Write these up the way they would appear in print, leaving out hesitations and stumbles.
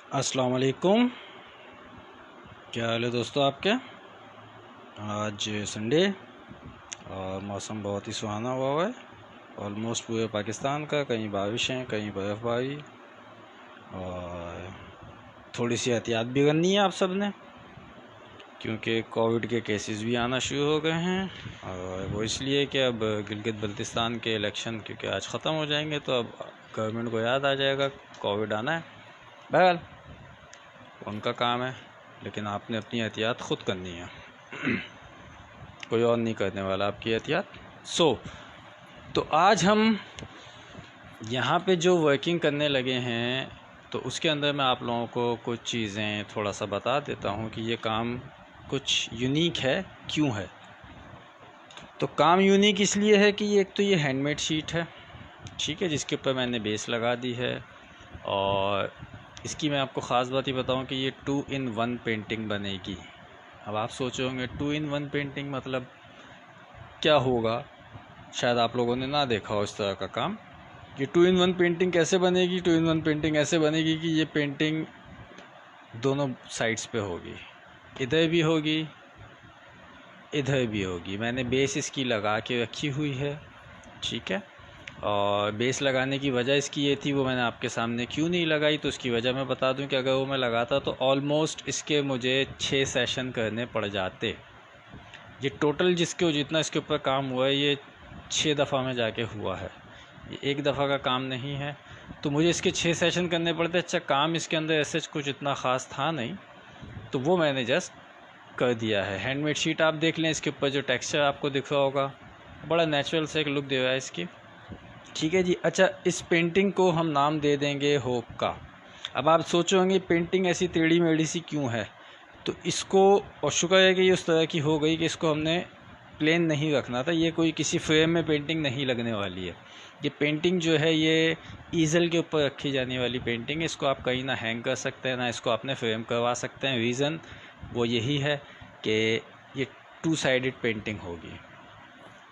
अस्सलाम वालेकुम। क्या हाल है दोस्तों आपके। आज संडे और मौसम बहुत ही सुहाना हुआ है। ऑलमोस्ट पूरे पाकिस्तान का, कहीं बारिश है कहीं बर्फ़बारी, और थोड़ी सी एहतियात भी करनी है आप सब ने, क्योंकि कोविड के केसेस भी आना शुरू हो गए हैं। और वो इसलिए कि अब गिलगित बल्तिस्तान के इलेक्शन क्योंकि आज ख़त्म हो जाएंगे, तो अब गवर्नमेंट को याद आ जाएगा कोविड आना है। बहरहाल उनका काम है, लेकिन आपने अपनी एहतियात ख़ुद करनी है। कोई और नहीं करने वाला आपकी एहतियात। तो आज हम यहाँ पे जो वर्किंग करने लगे हैं, तो उसके अंदर मैं आप लोगों को कुछ चीज़ें थोड़ा सा बता देता हूँ कि ये काम कुछ यूनिक है, क्यों है। तो काम यूनिक इसलिए है कि एक तो ये हैंडमेड शीट है, ठीक है, जिसके ऊपर मैंने बेस लगा दी है। और इसकी मैं आपको ख़ास बात ही बताऊं कि ये 2-in-1 पेंटिंग बनेगी। अब आप सोच रहे होंगे 2-in-1 पेंटिंग मतलब क्या होगा, शायद आप लोगों ने ना देखा हो इस तरह का काम। ये 2-in-1 पेंटिंग कैसे बनेगी? 2-in-1 पेंटिंग ऐसे बनेगी कि ये पेंटिंग दोनों साइड्स पे होगी, इधर भी होगी इधर भी होगी। मैंने बेस इसकी लगा के रखी हुई है, ठीक है। और बेस लगाने की वजह इसकी ये थी, वो मैंने आपके सामने क्यों नहीं लगाई, तो उसकी वजह मैं बता दूं कि अगर वो मैं लगाता तो ऑलमोस्ट इसके मुझे 6 सेशन करने पड़ जाते। ये टोटल जितना इसके ऊपर काम हुआ है, ये 6 दफ़ा में जाके हुआ है, ये एक दफ़ा का काम नहीं है। तो मुझे इसके 6 सेशन करने पड़ते। अच्छा, काम इसके अंदर ऐसे कुछ इतना ख़ास था नहीं, तो वो मैंने जस्ट कर दिया है। हैंडमेड शीट आप देख लें, इसके ऊपर जो टेक्सचर आपको दिख रहा होगा, बड़ा नेचुरल से एक लुक दे रहा है इसकी, ठीक है जी। अच्छा, इस पेंटिंग को हम नाम दे देंगे होप का। अब आप सोचोगे पेंटिंग ऐसी टेढ़ी मेढ़ी सी क्यों है, तो इसको, और शुक्र है कि ये उस तरह की हो गई कि इसको हमने प्लेन नहीं रखना था। ये कोई किसी फ्रेम में पेंटिंग नहीं लगने वाली है। ये पेंटिंग जो है ये ईज़ल के ऊपर रखी जाने वाली पेंटिंग है। इसको आप कहीं ना हैंग कर सकते हैं, ना इसको अपने फ्रेम करवा सकते हैं। रीज़न वो यही है कि ये 2 साइडेड पेंटिंग होगी,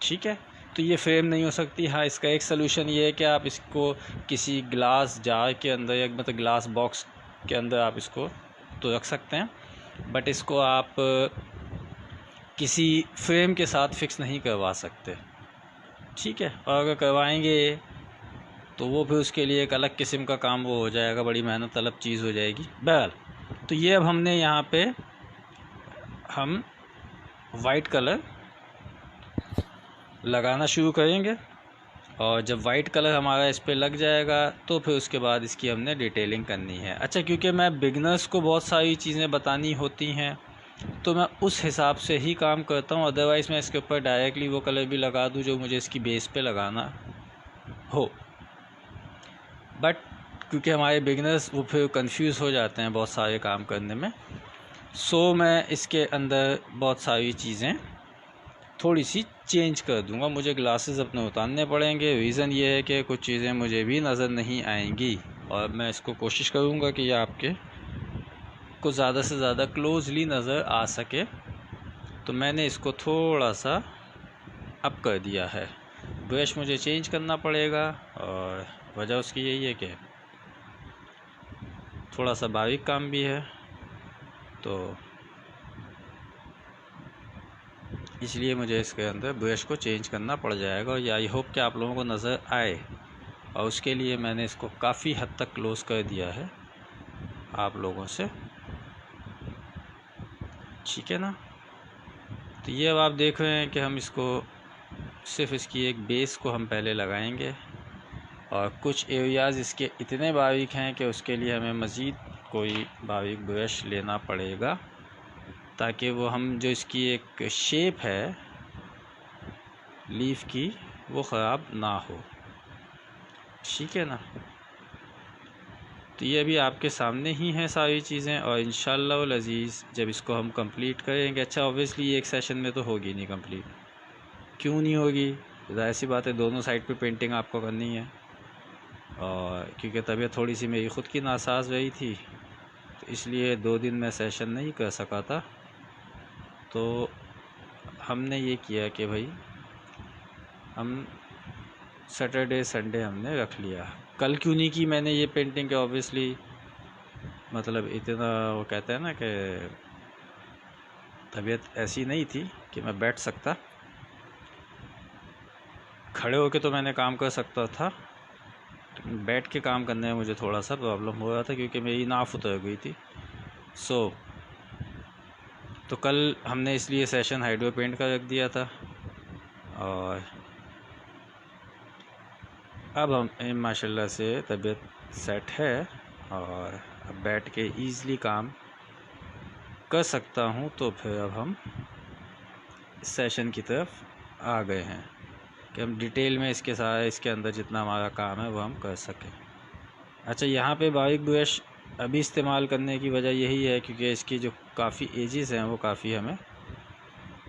ठीक है। तो ये फ्रेम नहीं हो सकती। हाँ, इसका एक सलूशन ये है कि आप इसको किसी ग्लास जार के अंदर या मतलब ग्लास बॉक्स के अंदर आप इसको तो रख सकते हैं, बट इसको आप किसी फ्रेम के साथ फिक्स नहीं करवा सकते, ठीक है। और अगर करवाएंगे तो वो फिर उसके लिए एक अलग किस्म का काम वो हो जाएगा, बड़ी मेहनत तलब चीज़ हो जाएगी। बहरहाल, तो ये अब हमने यहाँ पे हम वाइट कलर लगाना शुरू करेंगे, और जब वाइट कलर हमारा इस पे लग जाएगा तो फिर उसके बाद इसकी हमने डिटेलिंग करनी है। अच्छा, क्योंकि मैं बिगनर्स को बहुत सारी चीज़ें बतानी होती हैं, तो मैं उस हिसाब से ही काम करता हूँ। अदरवाइज़ मैं इसके ऊपर डायरेक्टली वो कलर भी लगा दूँ जो मुझे इसकी बेस पे लगाना हो, बट क्योंकि हमारे बिगनर्स वो फिर कंफ्यूज हो जाते हैं बहुत सारे काम करने में, सो मैं इसके अंदर बहुत सारी चीज़ें थोड़ी सी चेंज कर दूंगा। मुझे ग्लासेस अपने उतारने पड़ेंगे। रीज़न ये है कि कुछ चीज़ें मुझे भी नज़र नहीं आएंगी, और मैं इसको कोशिश करूंगा कि ये आपके को ज़्यादा से ज़्यादा क्लोजली नज़र आ सके। तो मैंने इसको थोड़ा सा अप कर दिया है। ब्रश मुझे चेंज करना पड़ेगा, और वजह उसकी यही है कि थोड़ा सा बारीक काम भी है, तो इसलिए मुझे इसके अंदर ब्रश को चेंज करना पड़ जाएगा। और ये आई होप कि आप लोगों को नज़र आए, और उसके लिए मैंने इसको काफ़ी हद तक क्लोज कर दिया है आप लोगों से, ठीक है ना। तो ये अब आप देख रहे हैं कि हम इसको सिर्फ इसकी एक बेस को हम पहले लगाएंगे, और कुछ एरियाज़ इसके इतने बारीक हैं कि उसके लिए हमें मज़ीद कोई बारीक ब्रश लेना पड़ेगा, ताकि वो हम जो इसकी एक शेप है लीफ की वो ख़राब ना हो, ठीक है ना। तो ये अभी आपके सामने ही हैं सारी चीज़ें, और इंशाअल्लाह अज़ीज़ जब इसको हम कंप्लीट करेंगे। अच्छा, ऑब्वियसली एक सेशन में तो होगी नहीं कंप्लीट। क्यों नहीं होगी? ज़ाहिर सी बात है, दोनों साइड पे पेंटिंग आपको करनी है, और क्योंकि तबीयत थोड़ी सी मेरी ख़ुद की नासाज रही थी, तो इसलिए 2 दिन मैं सेशन नहीं कर सका था। तो हमने ये किया कि भाई हम सैटरडे संडे हमने रख लिया। कल क्यों नहीं की मैंने ये पेंटिंग के, ऑब्वियसली मतलब इतना वो कहते हैं ना कि तबीयत ऐसी नहीं थी कि मैं बैठ सकता। खड़े होके तो मैंने काम कर सकता था, बैठ के काम करने में मुझे थोड़ा सा प्रॉब्लम हो रहा था क्योंकि मेरी नाफ उतर गई थी। तो कल हमने इसलिए सेशन हाइड्रो पेंट का रख दिया था और अब हम माशाल्लाह से तबीयत सेट है और अब बैठ के ईज़िली काम कर सकता हूँ। तो फिर अब हम इस सेशन की तरफ आ गए हैं कि हम डिटेल में इसके अंदर जितना हमारा काम है वो हम कर सकें। अच्छा, यहाँ पे बारीक ब्रश अभी इस्तेमाल करने की वजह यही है क्योंकि इसकी जो काफ़ी एजेस हैं वो काफ़ी हमें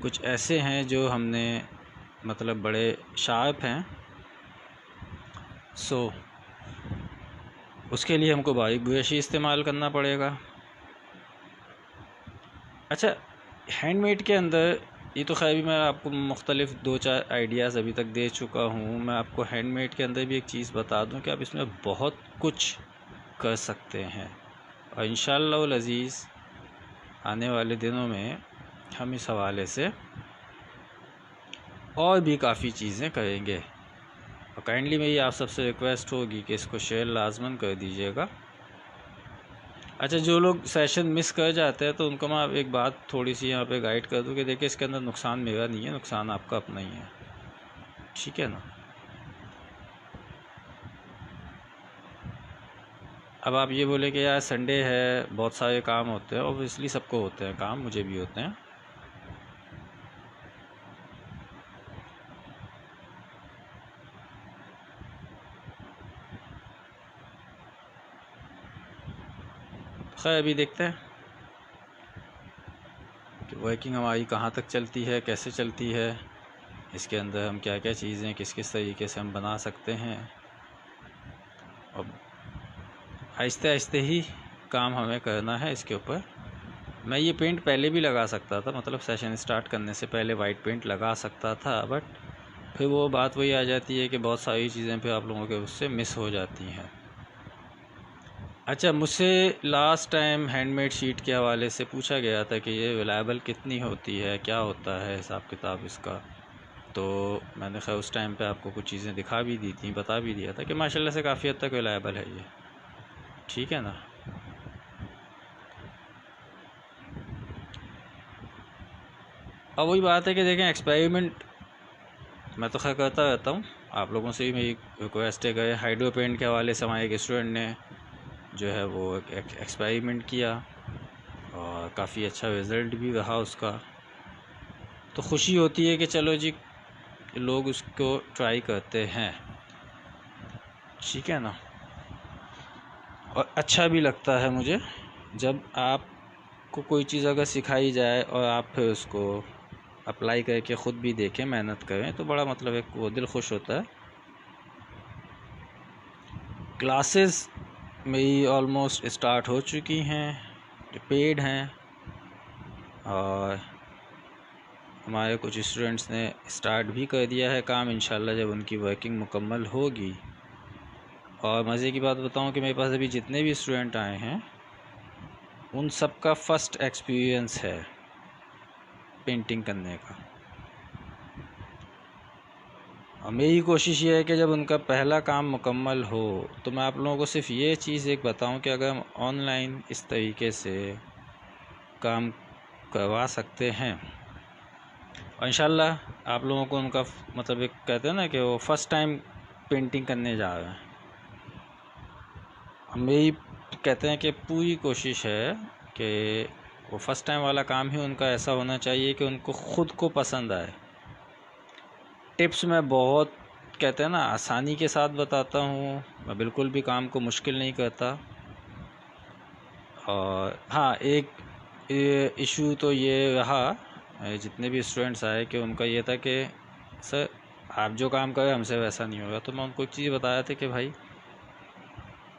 कुछ ऐसे हैं जो हमने मतलब बड़े शार्प हैं। उसके लिए हमको बारीक ब्रश ही इस्तेमाल करना पड़ेगा। अच्छा, हैंडमेड के अंदर ये तो खैर भी मैं आपको मुख्तलिफ 2-4 आइडियाज़ अभी तक दे चुका हूँ। मैं आपको हैंडमेड के अंदर भी एक चीज़ बता दूँ कि आप इसमें बहुत कुछ कर सकते हैं और इंशाअल्लाह अज़ीज़ आने वाले दिनों में हम इस हवाले से और भी काफ़ी चीज़ें करेंगे। और काइंडली मेरी आप सबसे रिक्वेस्ट होगी कि इसको शेयर लाजमन कर दीजिएगा। अच्छा, जो लोग सेशन मिस कर जाते हैं तो उनको मैं एक बात थोड़ी सी यहाँ पे गाइड कर दूँ कि देखिए इसके अंदर नुकसान मेरा नहीं है, नुकसान आपका अपना ही है, ठीक है ना। अब आप ये बोले कि यार संडे है, बहुत सारे काम होते हैं, ऑब्वियसली सबको होते हैं काम, मुझे भी होते हैं। खैर अभी देखते हैं कि वर्किंग हमारी कहाँ तक चलती है, कैसे चलती है, इसके अंदर हम क्या क्या चीज़ें किस किस तरीके से हम बना सकते हैं। और आहिस्ते आहिस्ते ही काम हमें करना है इसके ऊपर। मैं ये पेंट पहले भी लगा सकता था, मतलब सेशन स्टार्ट करने से पहले वाइट पेंट लगा सकता था, बट फिर वो बात वही आ जाती है कि बहुत सारी चीज़ें फिर आप लोगों के उससे मिस हो जाती हैं। अच्छा, मुझसे लास्ट टाइम हैंडमेड शीट के हवाले से पूछा गया था कि ये रिलायबल कितनी होती है, क्या होता है हिसाब किताब इसका। तो मैंने खैर उस टाइम पे आपको कुछ चीज़ें दिखा भी दी थी, बता भी दिया था कि माशाल्लाह से काफ़ी हद तक रिलायबल है ये, ठीक है ना। अब वही बात है कि देखें, एक्सपेरिमेंट मैं तो खैर करता रहता हूँ, आप लोगों से भी मेरी रिक्वेस्ट है कि हाइड्रो पेंट के हवाले से हमारे एक स्टूडेंट ने जो है वो एक एक्सपेरिमेंट किया और काफ़ी अच्छा रिज़ल्ट भी रहा उसका। तो खुशी होती है कि चलो जी लोग उसको ट्राई करते हैं, ठीक है ना। और अच्छा भी लगता है मुझे जब आपको कोई चीज़ अगर सिखाई जाए और आप फिर उसको अप्लाई करके ख़ुद भी देखें, मेहनत करें, तो बड़ा मतलब एक वो दिल खुश होता है। क्लासेस मेरी ऑलमोस्ट स्टार्ट हो चुकी हैं, जो पेड हैं, और हमारे कुछ स्टूडेंट्स ने स्टार्ट भी कर दिया है काम। इंशाल्लाह जब उनकी वर्किंग मुकम्मल होगी, और मज़े की बात बताऊं कि मेरे पास अभी जितने भी स्टूडेंट आए हैं उन सब का फ़र्स्ट एक्सपीरियंस है पेंटिंग करने का। और मेरी कोशिश ये है कि जब उनका पहला काम मुकम्मल हो तो मैं आप लोगों को सिर्फ ये चीज़ एक बताऊं कि अगर हम ऑनलाइन इस तरीके से काम करवा सकते हैं, और इंशाल्लाह आप लोगों को उनका मतलब एक कहते हैं ना कि वो फ़र्स्ट टाइम पेंटिंग करने जा रहे हैं, मेरी कहते हैं कि पूरी कोशिश है कि वो फ़र्स्ट टाइम वाला काम ही उनका ऐसा होना चाहिए कि उनको ख़ुद को पसंद आए। टिप्स मैं बहुत कहते हैं ना आसानी के साथ बताता हूँ, मैं बिल्कुल भी काम को मुश्किल नहीं करता। और हाँ, एक इशू तो ये रहा जितने भी स्टूडेंट्स आए कि उनका ये था कि सर आप जो काम करें हमसे वैसा नहीं होगा। तो मैं उनको एक चीज़ बताया था कि भाई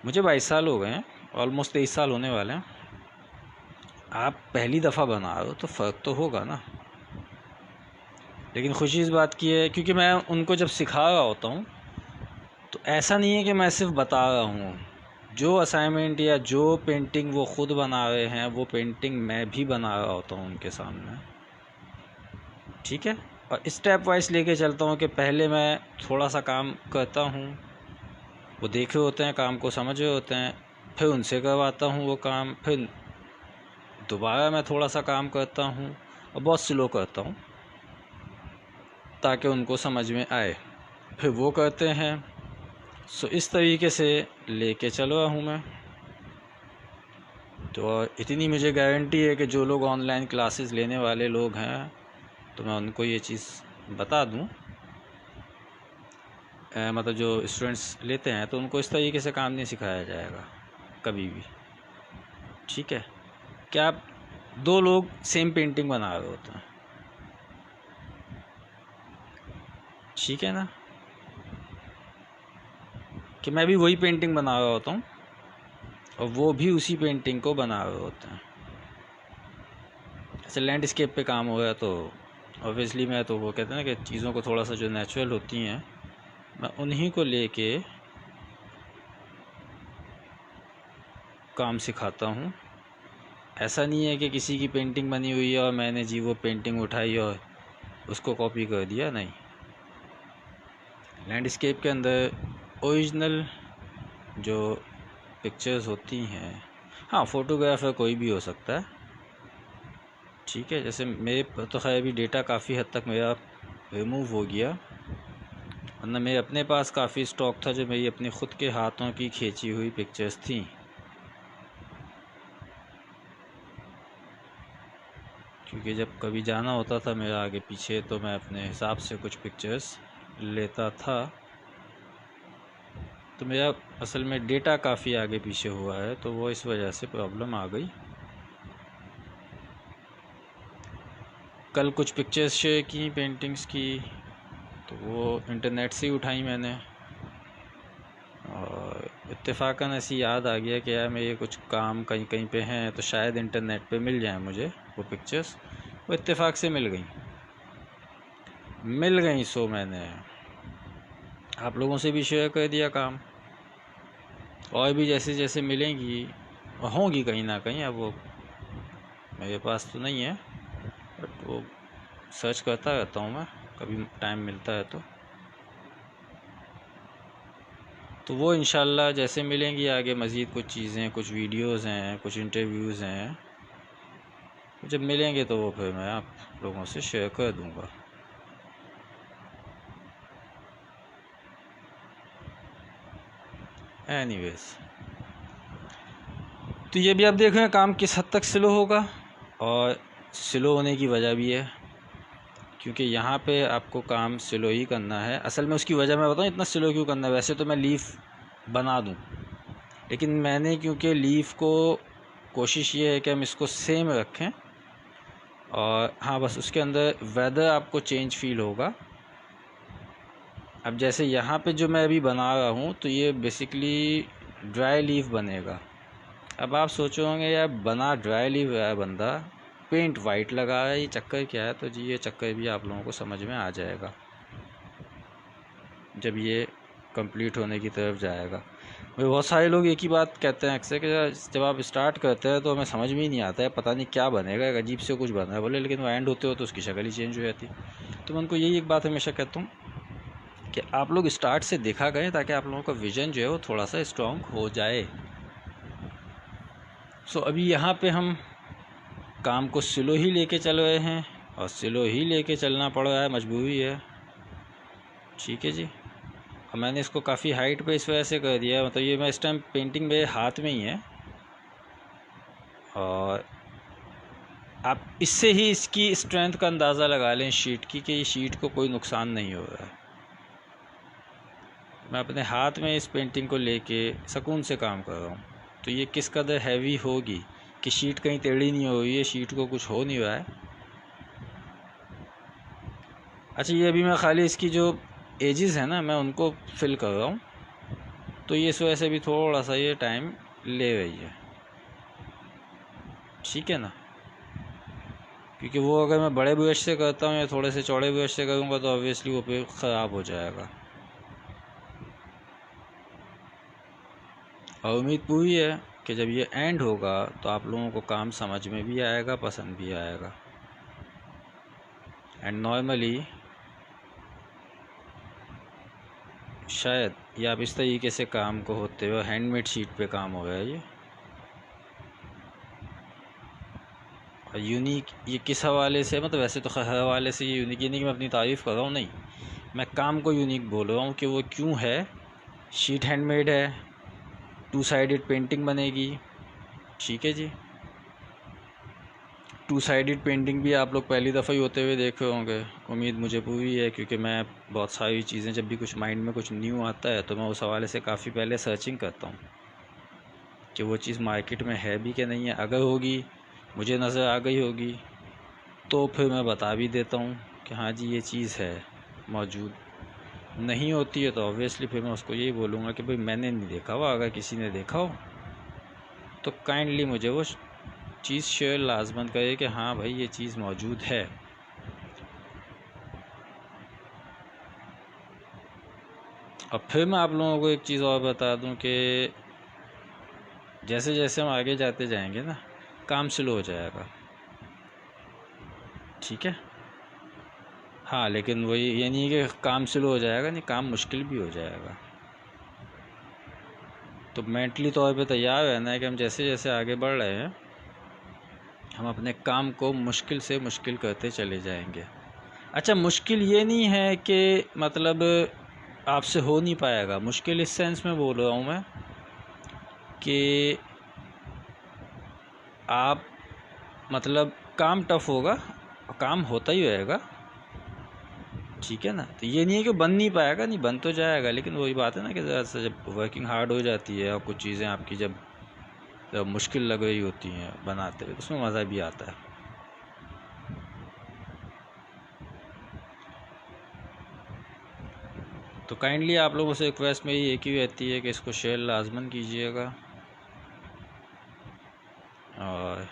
मुझे 22 साल हो गए हैं, ऑलमोस्ट 23 साल होने वाले हैं, आप पहली दफ़ा बना रहे हो तो फ़र्क तो होगा ना। लेकिन खुशी इस बात की है क्योंकि मैं उनको जब सिखा रहा होता हूँ तो ऐसा नहीं है कि मैं सिर्फ बता रहा हूँ, जो असाइनमेंट या जो पेंटिंग वो खुद बना रहे हैं वो पेंटिंग मैं भी बना रहा होता हूँ उनके सामने, ठीक है। और स्टेप वाइज लेके चलता हूँ कि पहले मैं थोड़ा सा काम करता हूँ, वो देखे होते हैं, काम को समझे होते हैं, फिर उनसे करवाता हूँ वो काम, फिर दोबारा मैं थोड़ा सा काम करता हूँ और बहुत स्लो करता हूँ ताकि उनको समझ में आए, फिर वो करते हैं। सो इस तरीके से लेके चल रहा हूँ मैं। तो इतनी मुझे गारंटी है कि जो लोग ऑनलाइन क्लासेस लेने वाले लोग हैं तो मैं उनको ये चीज़ बता दूँ, मतलब जो स्टूडेंट्स लेते हैं तो उनको इस तरीके से काम नहीं सिखाया जाएगा कभी भी, ठीक है। क्या आप दो लोग सेम पेंटिंग बना रहे होते हैं, ठीक है ना, कि मैं भी वही पेंटिंग बना रहा होता हूँ और वो भी उसी पेंटिंग को बना रहे होते हैं। जैसे लैंडस्केप पे काम हो गया तो ऑब्वियसली मैं तो वो कहते हैं ना कि चीज़ों को थोड़ा सा जो नेचुरल होती हैं मैं उन्हीं को लेके काम सिखाता हूँ। ऐसा नहीं है कि किसी की पेंटिंग बनी हुई है और मैंने जी वो पेंटिंग उठाई और उसको कॉपी कर दिया, नहीं। लैंडस्केप के अंदर ओरिजिनल जो पिक्चर्स होती हैं, हाँ फोटोग्राफर कोई भी हो सकता है, ठीक है। जैसे मेरे तो खैर अभी डेटा काफ़ी हद तक मेरा रिमूव हो गया, वरना मेरे अपने पास काफ़ी स्टॉक था जो मेरी अपनी ख़ुद के हाथों की खींची हुई पिक्चर्स थी। क्योंकि जब कभी जाना होता था मेरा आगे पीछे तो मैं अपने हिसाब से कुछ पिक्चर्स लेता था, तो मेरा असल में डेटा काफ़ी आगे पीछे हुआ है तो वो इस वजह से प्रॉब्लम आ गई। कल कुछ पिक्चर्स शेयर की पेंटिंग्स की तो वो इंटरनेट से ही उठाई मैंने, और इत्तेफाकन ऐसी याद आ गया कि यार मेरे कुछ काम कहीं कहीं पे हैं तो शायद इंटरनेट पे मिल जाए मुझे वो पिक्चर्स, वो इत्तेफाक से मिल गई। सो मैंने आप लोगों से भी शेयर कर दिया काम, और भी जैसे जैसे मिलेंगी होंगी कहीं ना कहीं, अब वो मेरे पास तो नहीं है बट वो सर्च करता रहता हूँ मैं कभी टाइम मिलता है तो वो इंशाल्लाह जैसे मिलेंगी आगे मज़ीद कुछ चीज़ें, कुछ वीडियोज़ हैं, कुछ इंटरव्यूज़ हैं, जब मिलेंगे तो वो फिर मैं आप लोगों से शेयर कर दूँगा। एनीवेज, तो ये भी आप देख रहे हैं काम किस हद तक स्लो होगा, और स्लो होने की वजह भी है क्योंकि यहाँ पे आपको काम स्लो ही करना है। असल में उसकी वजह मैं बताऊँ इतना स्लो क्यों करना है। वैसे तो मैं लीफ बना दूँ, लेकिन मैंने क्योंकि लीफ को कोशिश ये है कि हम इसको सेम रखें, और हाँ बस उसके अंदर वेदर आपको चेंज फील होगा। अब जैसे यहाँ पे जो मैं अभी बना रहा हूँ तो ये बेसिकली ड्राई लीफ बनेगा। अब आप सोचोगे यार बना ड्राई लीफ है बंदा, पेंट वाइट लगा है, ये चक्कर क्या है? तो जी ये चक्कर भी आप लोगों को समझ में आ जाएगा जब ये कंप्लीट होने की तरफ जाएगा। भाई बहुत सारे लोग एक ही बात कहते हैं अक्सर कि जब आप स्टार्ट करते हैं तो हमें समझ में ही नहीं आता है, पता नहीं क्या बनेगा, एक अजीब से कुछ बना है बोले, लेकिन वो एंड होते हो तो उसकी शक्ल ही चेंज हो जाती। तो मैं उनको यही एक बात हमेशा कहता हूँ कि आप लोग स्टार्ट से देखा करें ताकि आप लोगों का विज़न जो है वो थोड़ा सा स्ट्रॉन्ग हो जाए। सो अभी यहाँ पे हम काम को स्लो ही लेके चल रहे हैं, और स्लो ही लेके चलना पड़ रहा है, मजबूरी है, ठीक है जी। और मैंने इसको काफ़ी हाइट पे इस वजह से कर दिया, मतलब ये मैं इस टाइम पेंटिंग मेरे हाथ में ही है, और आप इससे ही इसकी स्ट्रेंथ का अंदाज़ा लगा लें शीट की कि ये शीट को कोई नुकसान नहीं हो रहा है। मैं अपने हाथ में इस पेंटिंग को लेके सुकून से काम कर रहा हूँ, तो ये किस कदर हैवी होगी कि शीट कहीं टेढ़ी नहीं हो रही है, शीट को कुछ हो नहीं रहा है। अच्छा, ये अभी मैं खाली इसकी जो एजेस है ना मैं उनको फिल कर रहा हूँ, तो ये इस वजह से भी थोड़ा सा ये टाइम ले रही है, ठीक है ना। क्योंकि वो अगर मैं बड़े ब्रश से करता हूँ या थोड़े से चौड़े ब्रश से करूँगा तो ऑब्वियसली वो पेज ख़राब हो जाएगा। और उम्मीद पूरी है कि जब ये एंड होगा तो आप लोगों को काम समझ में भी आएगा, पसंद भी आएगा। एंड नॉर्मली शायद ये आप इस तरीके से काम को होते हुए हैंडमेड शीट पे काम हो रहा है ये। और यूनिक ये किस हवाले से, मतलब वैसे तो हर हवाले से ये यूनिक, ये नहीं कि मैं अपनी तारीफ़ कर रहा हूँ, नहीं, मैं काम को यूनिक बोल रहा हूँ कि वो क्यों है। शीट हैंडमेड है, 2 साइडेड पेंटिंग बनेगी, ठीक है जी। 2 साइडेड पेंटिंग भी आप लोग पहली दफ़ा ही होते हुए देखे होंगे, उम्मीद मुझे पूरी है, क्योंकि मैं बहुत सारी चीज़ें, जब भी कुछ माइंड में कुछ न्यू आता है तो मैं उस हवाले से काफ़ी पहले सर्चिंग करता हूँ कि वो चीज़ मार्केट में है भी कि नहीं है। अगर होगी, मुझे नज़र आ गई होगी, तो फिर मैं बता भी देता हूँ कि हाँ जी ये चीज़ है मौजूद। नहीं होती है तो ऑब्वियसली फिर मैं उसको यही बोलूँगा कि भाई मैंने नहीं देखा हुआ, अगर किसी ने देखा हो तो काइंडली मुझे वो चीज़ शेयर लाजमन करे कि हाँ भाई ये चीज़ मौजूद है। अब फिर मैं आप लोगों को एक चीज़ और बता दूं कि जैसे जैसे हम आगे जाते जाएंगे ना, काम स्लो हो जाएगा, ठीक है। हाँ, लेकिन वही ये नहीं है कि काम स्लो हो जाएगा, नहीं, काम मुश्किल भी हो जाएगा। तो मेंटली तौर पे तैयार रहना है कि हम जैसे जैसे आगे बढ़ रहे हैं हम अपने काम को मुश्किल से मुश्किल करते चले जाएंगे। अच्छा, मुश्किल ये नहीं है कि मतलब आपसे हो नहीं पाएगा, मुश्किल इस सेंस में बोल रहा हूँ मैं कि आप मतलब काम टफ होगा और काम होता ही रहेगा, ठीक है ना। तो ये नहीं है कि बन नहीं पाएगा, नहीं बन तो जाएगा, लेकिन वही बात है ना कि ज़रा सा जब वर्किंग हार्ड हो जाती है और कुछ चीज़ें आपकी जब मुश्किल लग रही होती हैं बनाते हुए, तो उसमें मज़ा भी आता है। तो काइंडली आप लोगों से रिक्वेस्ट मेरी एक ही रहती है कि इसको शेयर लाजमन कीजिएगा, और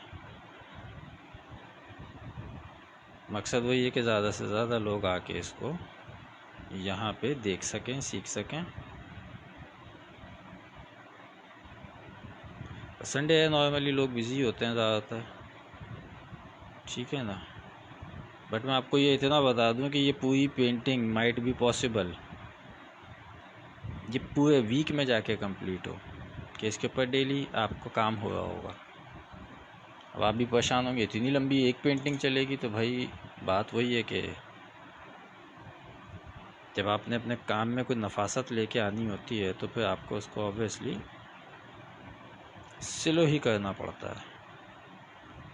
मकसद वही है कि ज़्यादा से ज़्यादा लोग आके इसको यहाँ पे देख सकें, सीख सकें। संडे है, नॉर्मली लोग बिज़ी होते हैं ज़्यादातर, ठीक है ना। बट मैं आपको ये इतना बता दूं कि ये पूरी पेंटिंग माइट बी पॉसिबल ये पूरे वीक में जाके कंप्लीट हो, कि इसके ऊपर डेली आपको काम हो रहा होगा। अब आप भी परेशान होंगे, इतनी लंबी एक पेंटिंग चलेगी, तो भाई बात वही है कि जब आपने अपने काम में कोई नफासत लेके आनी होती है तो फिर आपको उसको ऑब्वियसली स्लो ही करना पड़ता है।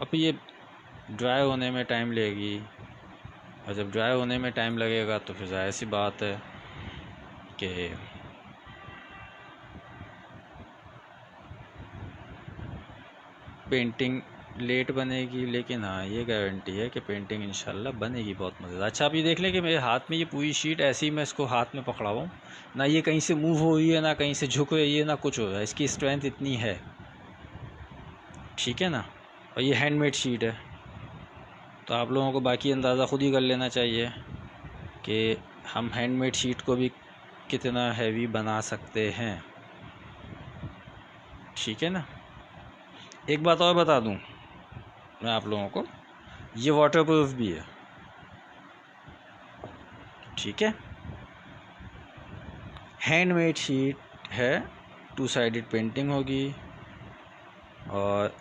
अब ये ड्राई होने में टाइम लगेगी, और जब ड्राई होने में टाइम लगेगा तो फिर ज़ाहिर सी बात है कि पेंटिंग लेट बनेगी, लेकिन हाँ ये गारंटी है कि पेंटिंग इंशाल्लाह बनेगी बहुत मज़ेदार। अच्छा, आप ये देख लें कि मेरे हाथ में ये पूरी शीट ऐसी ही मैं इसको हाथ में पकड़ा हुआ हूँ, ना ये कहीं से मूव हो रही है, ना कहीं से झुक रही है, ना कुछ हो रहा है, इसकी स्ट्रेंथ इतनी है, ठीक है ना। और ये हैंडमेड शीट है, तो आप लोगों को बाकी अंदाज़ा ख़ुद ही कर लेना चाहिए कि हम हैंडमेड शीट को भी कितना हैवी बना सकते हैं, ठीक है ना। एक बात और बता दूं मैं आप लोगों को, ये वाटरप्रूफ भी है, ठीक है। हैंडमेड शीट है, 2 साइडेड पेंटिंग होगी और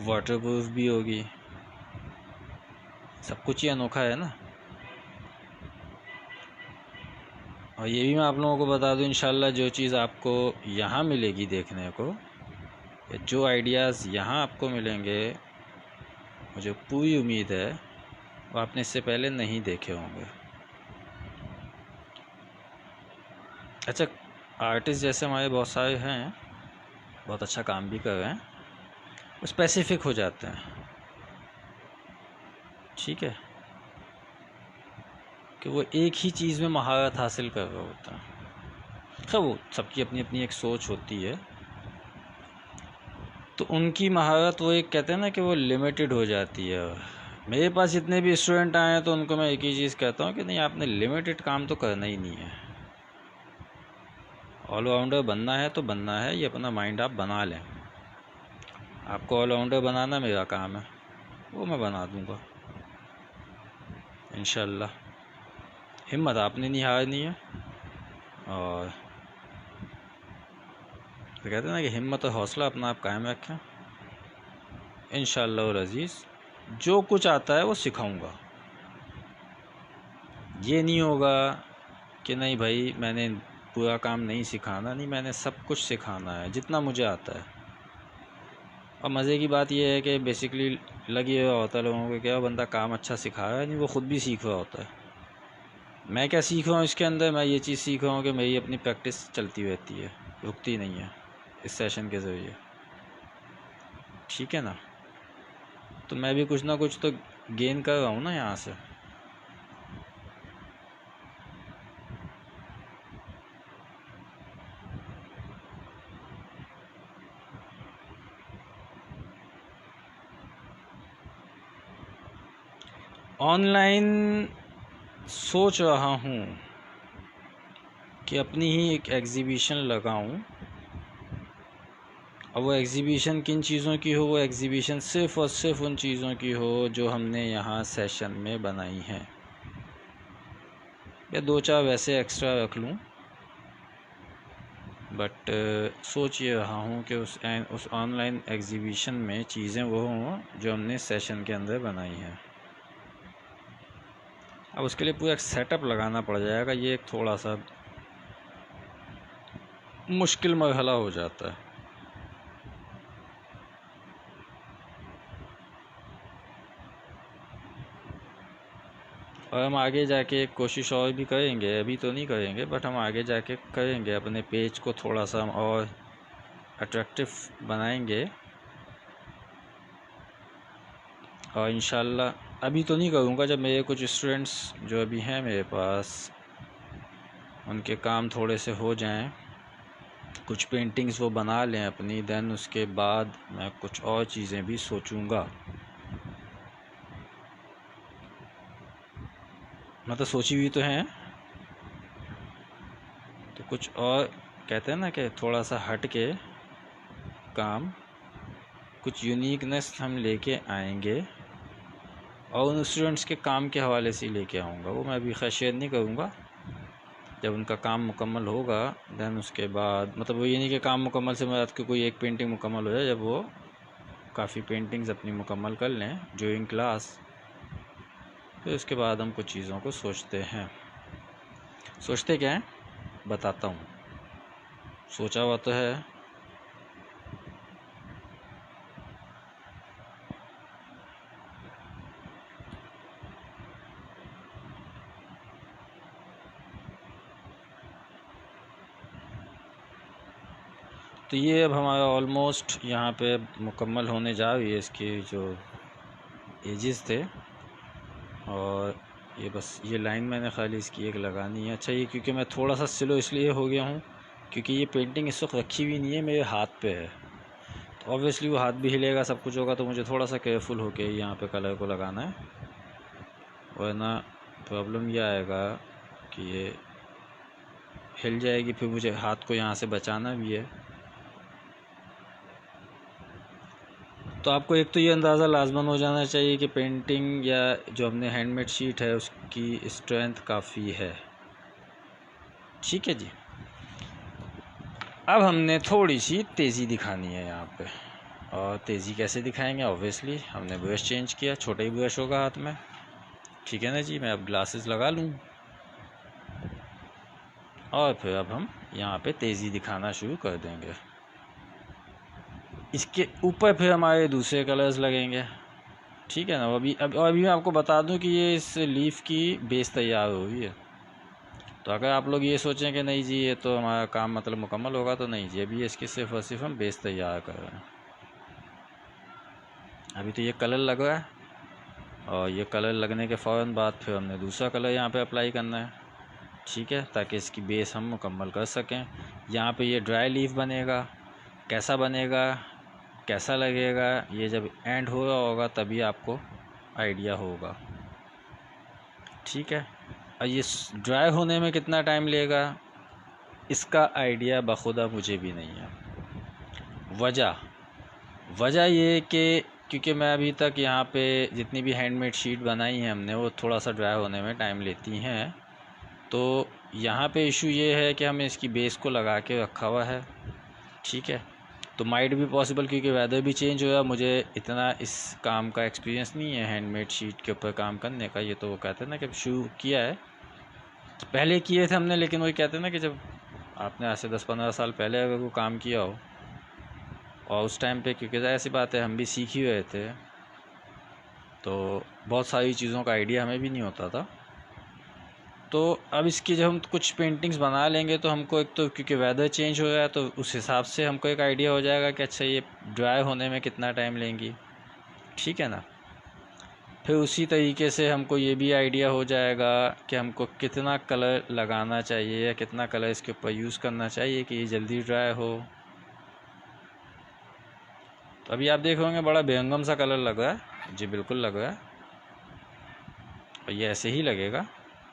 वाटरप्रूफ भी होगी, सब कुछ ही अनोखा है ना। और ये भी मैं आप लोगों को बता दूं, इंशाल्लाह जो चीज़ आपको यहाँ मिलेगी देखने को, जो आइडियाज़ यहाँ आपको मिलेंगे, मुझे पूरी उम्मीद है वो आपने इससे पहले नहीं देखे होंगे। अच्छा, आर्टिस्ट जैसे हमारे बहुत सारे हैं, बहुत अच्छा काम भी कर रहे हैं, वो स्पेसिफिक हो जाते हैं, ठीक है, कि वो एक ही चीज़ में महारत हासिल कर रहे होते हैं। खैर वो सबकी अपनी अपनी एक सोच होती है, तो उनकी महारत वो एक कहते हैं ना कि वो लिमिटेड हो जाती है। मेरे पास जितने भी स्टूडेंट आए हैं तो उनको मैं एक ही चीज़ कहता हूँ कि नहीं, आपने लिमिटेड काम तो करना ही नहीं है, ऑलराउंडर बनना है तो बनना है, ये अपना माइंड आप बना लें। आपको ऑलराउंडर बनाना मेरा काम है, वो मैं बना दूंगा इंशाल्लाह। हिम्मत आपने नहीं हारनी है, और तो कहते हैं ना कि हिम्मत और हौसला अपना आप कायम रखें। इंशाल्लाह अज़ीज़ जो कुछ आता है वो सिखाऊंगा। ये नहीं होगा कि नहीं भाई मैंने पूरा काम नहीं सिखाना, नहीं, मैंने सब कुछ सिखाना है जितना मुझे आता है। और मज़े की बात यह है कि बेसिकली लगी हुआ होता है लोगों को, क्या बंदा काम अच्छा सिखा रहा है, नहीं वो ख़ुद भी सीख रहा होता है। मैं क्या सीख रहा हूँ इसके अंदर, मैं ये चीज़ सीख रहा हूँ कि मेरी अपनी प्रैक्टिस चलती रहती है, रुकती नहीं है इस सेशन के ज़रिए। ठीक है ना, तो मैं भी कुछ ना कुछ तो गेन कर रहा हूँ ना यहाँ से। ऑनलाइन सोच रहा हूँ कि अपनी ही एक एग्ज़िबिशन लगाऊँ, और वो एग्ज़िबिशन किन चीज़ों की हो, वो एग्ज़िबिशन सिर्फ़ और सिर्फ उन चीज़ों की हो जो हमने यहाँ सेशन में बनाई हैं, या 2-4 वैसे एक्स्ट्रा रख लूँ। बट सोच ये रहा हूँ कि उस ऑनलाइन एग्ज़िबिशन में चीज़ें वो हों जो हमने सेशन के अंदर बनाई हैं। अब उसके लिए पूरा एक सेटअप लगाना पड़ जाएगा, ये एक थोड़ा सा मुश्किल मरहला हो जाता है। और हम आगे जाके कोशिश और भी करेंगे, अभी तो नहीं करेंगे बट हम आगे जाके करेंगे, अपने पेज को थोड़ा सा हम और अट्रैक्टिव बनाएंगे। और इंशाल्लाह अभी तो नहीं करूँगा, जब मेरे कुछ स्टूडेंट्स जो अभी हैं मेरे पास उनके काम थोड़े से हो जाएं, कुछ पेंटिंग्स वो बना लें अपनी, देन उसके बाद मैं कुछ और चीज़ें भी सोचूंगा। मतलब सोची हुई तो हैं, तो कुछ और कहते हैं ना कि थोड़ा सा हट के काम, कुछ यूनिकनेस हम लेके आएंगे, और उन स्टूडेंट्स के काम के हवाले से लेके आऊँगा। वो मैं अभी खैर शेयर नहीं करूँगा, जब उनका काम मुकम्मल होगा देन उसके बाद, मतलब वो ये नहीं कि काम मुकम्मल से मैं आपको कोई एक पेंटिंग मुकम्मल हो जाए, जब वो काफ़ी पेंटिंग्स अपनी मुकम्मल कर लें ड्यूरिंग क्लास, फिर उसके बाद हम कुछ चीज़ों को सोचते हैं। सोचते क्या हैं बताता हूँ, सोचा हुआ तो है। तो ये अब हमारा ऑलमोस्ट यहाँ पे मुकम्मल होने जा रही है, इसके जो एजेस थे, और ये बस ये लाइन मैंने खाली इसकी एक लगानी है। अच्छा, ये क्योंकि मैं थोड़ा सा स्लो इसलिए हो गया हूँ क्योंकि ये पेंटिंग इस वक्त रखी हुई नहीं है, मेरे हाथ पे है, तो ऑब्वियसली वो हाथ भी हिलेगा, सब कुछ होगा, तो मुझे थोड़ा सा केयरफुल होके यहाँ पे कलर को लगाना है, वरना प्रॉब्लम ये आएगा कि ये हिल जाएगी, फिर मुझे हाथ को यहाँ से बचाना भी है। तो आपको एक तो ये अंदाज़ा लाजमन हो जाना चाहिए कि पेंटिंग या जो हमने हैंडमेड शीट है उसकी स्ट्रेंथ काफ़ी है। ठीक है जी, अब हमने थोड़ी सी तेज़ी दिखानी है यहाँ पे, और तेज़ी कैसे दिखाएंगे, ऑब्वियसली हमने ब्रश चेंज किया, छोटा ही ब्रश होगा हाथ में। ठीक है ना जी, मैं अब ग्लासेस लगा लूँ, और फिर अब हम यहाँ पे तेज़ी दिखाना शुरू कर देंगे। इसके ऊपर फिर हमारे दूसरे कलर्स लगेंगे। ठीक है ना, अभी मैं आपको बता दूं कि ये इस लीफ की बेस तैयार हो रही है, तो अगर आप लोग ये सोचें कि नहीं जी ये तो हमारा काम मतलब मुकम्मल होगा, तो नहीं जी, अभी इसकी सिर्फ और सिर्फ हम बेस तैयार कर रहे हैं। अभी तो ये कलर लग रहा है, और ये कलर लगने के फ़ौरन बाद फिर हमने दूसरा कलर यहाँ पे अप्लाई करना है। ठीक है, ताकि इसकी बेस हम मुकम्मल कर सकें। यहाँ पे ये ड्राई लीफ बनेगा, कैसा बनेगा, कैसा लगेगा, ये जब एंड हो रहा होगा तभी आपको आइडिया होगा। ठीक है, और ये ड्राई होने में कितना टाइम लेगा, इसका आइडिया बखुदा मुझे भी नहीं है। वजह ये कि क्योंकि मैं अभी तक यहाँ पे जितनी भी हैंडमेड शीट बनाई हैं हमने, वो थोड़ा सा ड्राई होने में टाइम लेती हैं। तो यहाँ पे इशू ये है कि हमने इसकी बेस को लगा के रखा हुआ है, ठीक है। तो माइट भी पॉसिबल, क्योंकि वेदर भी चेंज हुआ, मुझे इतना इस काम का एक्सपीरियंस नहीं है हैंडमेड शीट के ऊपर काम करने का। ये तो वो कहते हैं ना कि शुरू किया है, पहले किए थे हमने, लेकिन वही कहते हैं ना कि जब आपने आज से 10-15 साल पहले अगर वो काम किया हो, और उस टाइम पे क्योंकि ऐसी बात है हम भी सीख ही रहे थे, तो बहुत सारी चीज़ों का आइडिया हमें भी नहीं होता था। तो अब इसकी जब हम कुछ पेंटिंग्स बना लेंगे तो हमको एक तो क्योंकि वेदर चेंज हो रहा है, तो उस हिसाब से हमको एक आइडिया हो जाएगा कि अच्छा ये ड्राई होने में कितना टाइम लेंगी, ठीक है ना। फिर उसी तरीके से हमको ये भी आइडिया हो जाएगा कि हमको कितना कलर लगाना चाहिए या कितना कलर इसके ऊपर यूज़ करना चाहिए कि ये जल्दी ड्राई हो। तो अभी आप देख होंगे बड़ा बेहंगम सा कलर लग रहा है जी, बिल्कुल लग रहा है, और ये ऐसे ही लगेगा।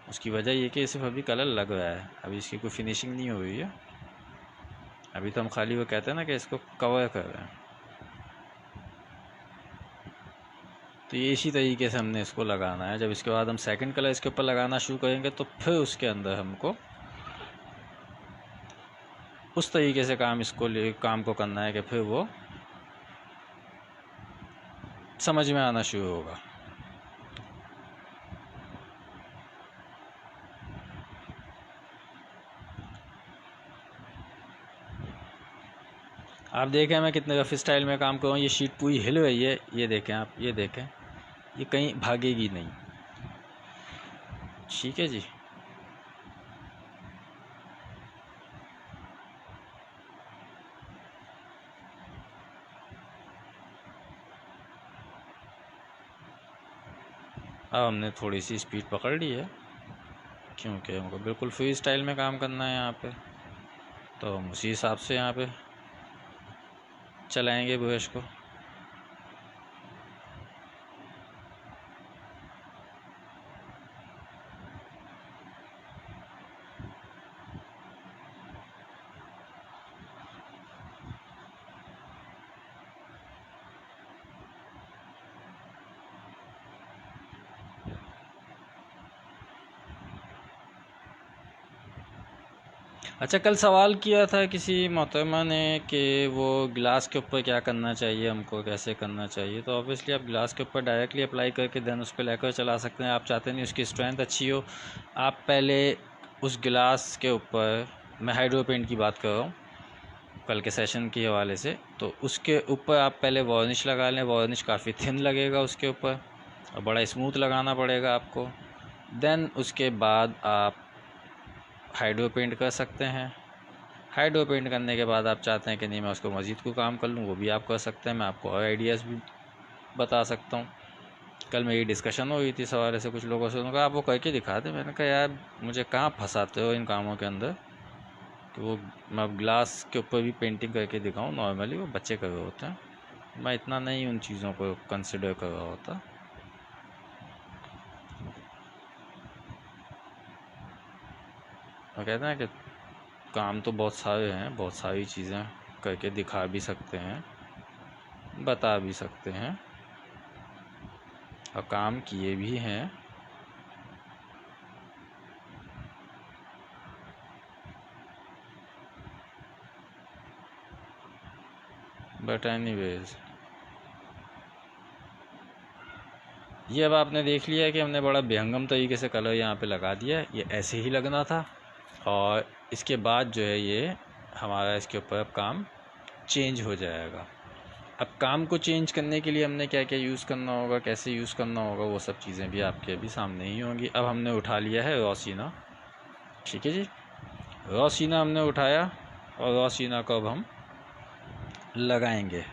उसकी वजह ये कि सिर्फ अभी कलर लग रहा है, अभी इसकी कोई फिनिशिंग नहीं हुई है। अभी तो हम खाली वो कहते हैं ना कि इसको कवर कर रहे हैं। तो ये इसी तरीके से हमने इसको लगाना है। जब इसके बाद हम सेकंड कलर इसके ऊपर लगाना शुरू करेंगे तो फिर उसके अंदर हमको उस तरीके से काम को करना है कि फिर वो समझ में आना शुरू होगा। आप देखें मैं कितने रफ स्टाइल में काम कर रहा हूँ, ये शीट पूरी हिल रही है, ये देखें आप, ये देखें, ये कहीं भागेगी नहीं, ठीक है जी। अब हमने थोड़ी सी स्पीड पकड़ ली है क्योंकि हमको बिल्कुल फ्री स्टाइल में काम करना है यहाँ पे, तो हम उसी हिसाब से यहाँ पे चलाएंगे ब्रश को। अच्छा, कल सवाल किया था किसी मोहतरमा ने कि वो गिलास के ऊपर क्या करना चाहिए, हमको कैसे करना चाहिए। तो ऑब्वियसली आप गिलास के ऊपर डायरेक्टली अप्लाई करके देन उस पर लेकर चला सकते हैं। आप चाहते नहीं उसकी स्ट्रेंथ अच्छी हो, आप पहले उस गिलास के ऊपर, मैं हाइड्रो पेंट की बात कर रहा हूँ कल के सेशन के हवाले से, तो उसके ऊपर आप पहले वार्निश लगा लें। वार्निश काफ़ी थिन लगेगा उसके ऊपर और बड़ा स्मूथ लगाना पड़ेगा आपको। देन उसके बाद आप हाइड्रो पेंट कर सकते हैं। हाइड्रो पेंट करने के बाद आप चाहते हैं कि नहीं मैं उसको मज़ीद को काम कर लूँ, वो भी आप कर सकते हैं। मैं आपको और आइडियाज़ भी बता सकता हूँ। कल मेरी डिस्कशन हो रही थी सवाल से कुछ लोगों से, उन्होंने कहा आप वो करके दिखा दें। मैंने कहा यार मुझे कहाँ फंसाते हो इन कामों के अंदर कि वो मैं ग्लास के ऊपर भी पेंटिंग करके दिखाऊँ। नॉर्मली वो बच्चे कर रहे होते हैं, मैं इतना नहीं उन चीज़ों को कंसिडर कर रहा होता। वो कहते हैं कि काम तो बहुत सारे हैं, बहुत सारी चीज़ें करके दिखा भी सकते हैं, बता भी सकते हैं और काम किए भी हैं। बट एनीवेज, ये अब आपने देख लिया है कि हमने बड़ा बेहंगम तरीके से कलर यहाँ पे लगा दिया है। ये ऐसे ही लगना था, और इसके बाद जो है ये हमारा इसके ऊपर अब काम चेंज हो जाएगा। अब काम को चेंज करने के लिए हमने क्या क्या यूज़ करना होगा, कैसे यूज़ करना होगा, वो सब चीज़ें भी आपके अभी सामने ही होंगी। अब हमने उठा लिया है रॉ सीना, ठीक है जी। रॉ सीना हमने उठाया और रॉ सीना को अब हम लगाएंगे।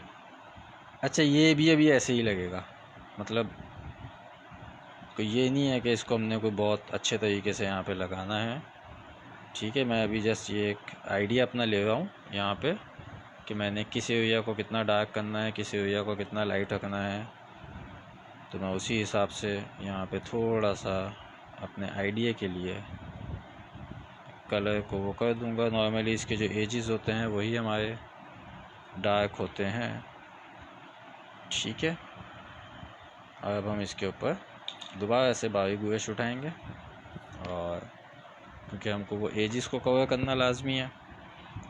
अच्छा, ये भी अभी ऐसे ही लगेगा, मतलब कोई ये नहीं है कि इसको हमने कोई बहुत अच्छे तरीके से यहाँ पे लगाना है, ठीक है। मैं अभी जस्ट ये एक आइडिया अपना ले रहा हूँ यहाँ पे कि मैंने किस एरिया को कितना डार्क करना है, किस एरिया को कितना लाइट रखना है। तो मैं उसी हिसाब से यहाँ पे थोड़ा सा अपने आइडिया के लिए कलर को वो कर दूंगा। नॉर्मली इसके जो एजेस होते हैं वही हमारे डार्क होते हैं, ठीक है। अब हम इसके ऊपर दोबारा से बारीक ब्रश उठाएंगे, और क्योंकि हमको वो एजेस को कवर करना लाजमी है